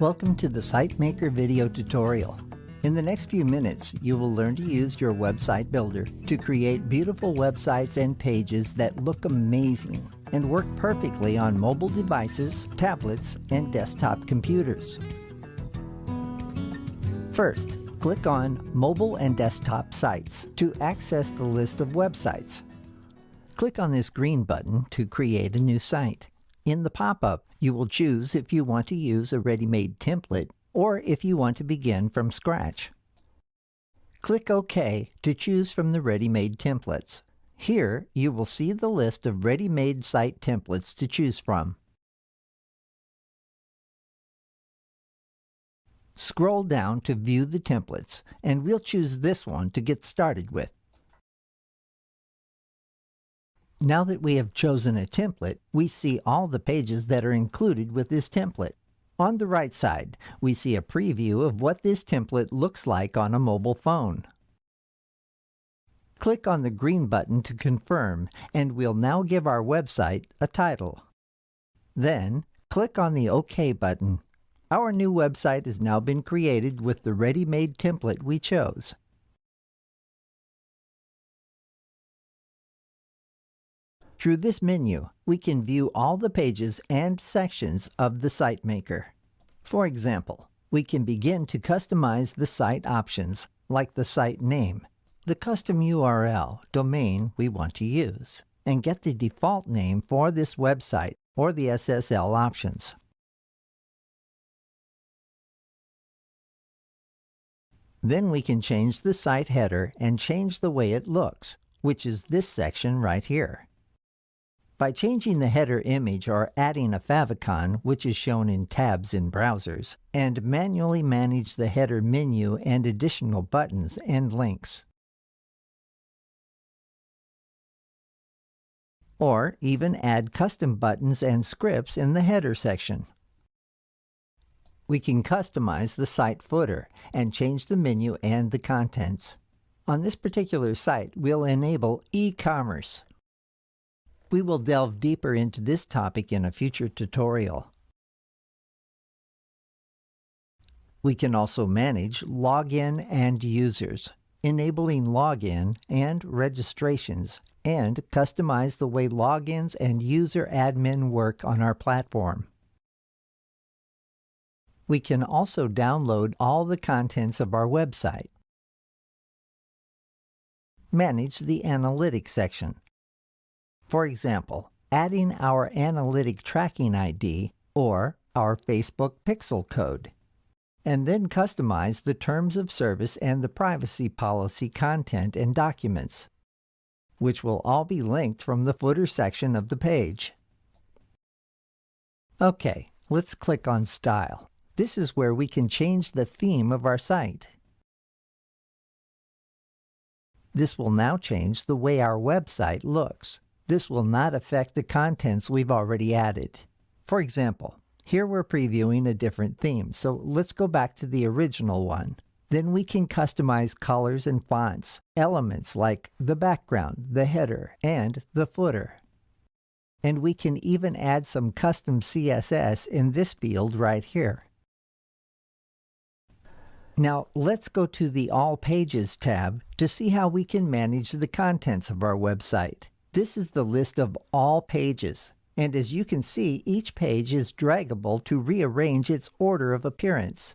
Welcome to the SITEMAKER video tutorial. In the next few minutes, you will learn to use your website builder to create beautiful websites and pages that look amazing and work perfectly on mobile devices, tablets, and desktop computers. First, click on Mobile and Desktop Sites to access the list of websites. Click on this green button to create a new site. In the pop-up, you will choose if you want to use a ready-made template or if you want to begin from scratch. Click OK to choose from the ready-made templates. Here, you will see the list of ready-made site templates to choose from. Scroll down to view the templates, and we'll choose this one to get started with. Now that we have chosen a template, we see all the pages that are included with this template. On the right side, we see a preview of what this template looks like on a mobile phone. Click on the green button to confirm, and we'll now give our website a title. Then, click on the OK button. Our new website has now been created with the ready-made template we chose. Through this menu, we can view all the pages and sections of the SITEMAKER. For example, we can begin to customize the site options, like the site name, the custom URL domain we want to use, and get the default name for this website or the SSL options. Then we can change the site header and change the way it looks, which is this section right here. By changing the header image or adding a favicon, which is shown in tabs in browsers, and manually manage the header menu and additional buttons and links. Or even add custom buttons and scripts in the header section. We can customize the site footer and change the menu and the contents. On this particular site, we'll enable e-commerce. We will delve deeper into this topic in a future tutorial. We can also manage login and users, enabling login and registrations, and customize the way logins and user admin work on our platform. We can also download all the contents of our website. Manage the analytics section. For example, adding our analytic tracking ID or our Facebook pixel code, and then customize the terms of service and the privacy policy content and documents, which will all be linked from the footer section of the page. Okay, let's click on Style. This is where we can change the theme of our site. This will now change the way our website looks. This will not affect the contents we've already added. For example, here we're previewing a different theme, so let's go back to the original one. Then we can customize colors and fonts, elements like the background, the header, and the footer. And we can even add some custom CSS in this field right here. Now, let's go to the All Pages tab to see how we can manage the contents of our website. This is the list of all pages, and as you can see, each page is draggable to rearrange its order of appearance.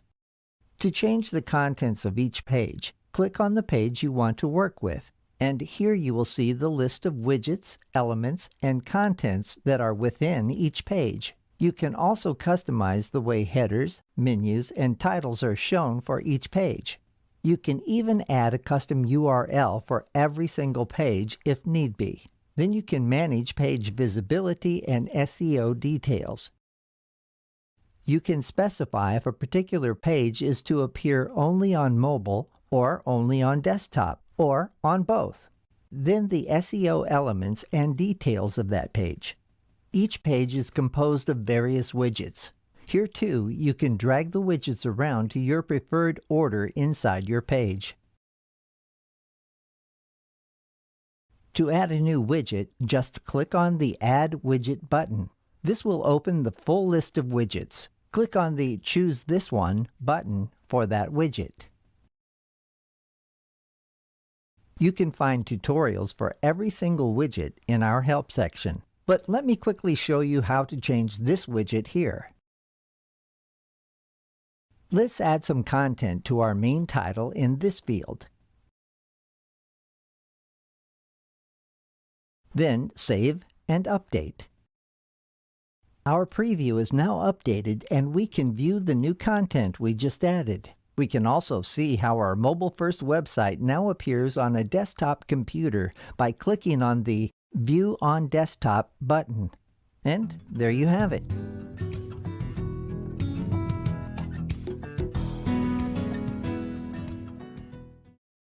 To change the contents of each page, click on the page you want to work with, and here you will see the list of widgets, elements, and contents that are within each page. You can also customize the way headers, menus, and titles are shown for each page. You can even add a custom URL for every single page if need be. Then you can manage page visibility and SEO details. You can specify if a particular page is to appear only on mobile or only on desktop or on both. Then the SEO elements and details of that page. Each page is composed of various widgets. Here too, you can drag the widgets around to your preferred order inside your page. To add a new widget, just click on the Add Widget button. This will open the full list of widgets. Click on the Choose This One button for that widget. You can find tutorials for every single widget in our Help section, but let me quickly show you how to change this widget here. Let's add some content to our main title in this field. Then save and update. Our preview is now updated and we can view the new content we just added. We can also see how our mobile-first website now appears on a desktop computer by clicking on the View on Desktop button. And there you have it.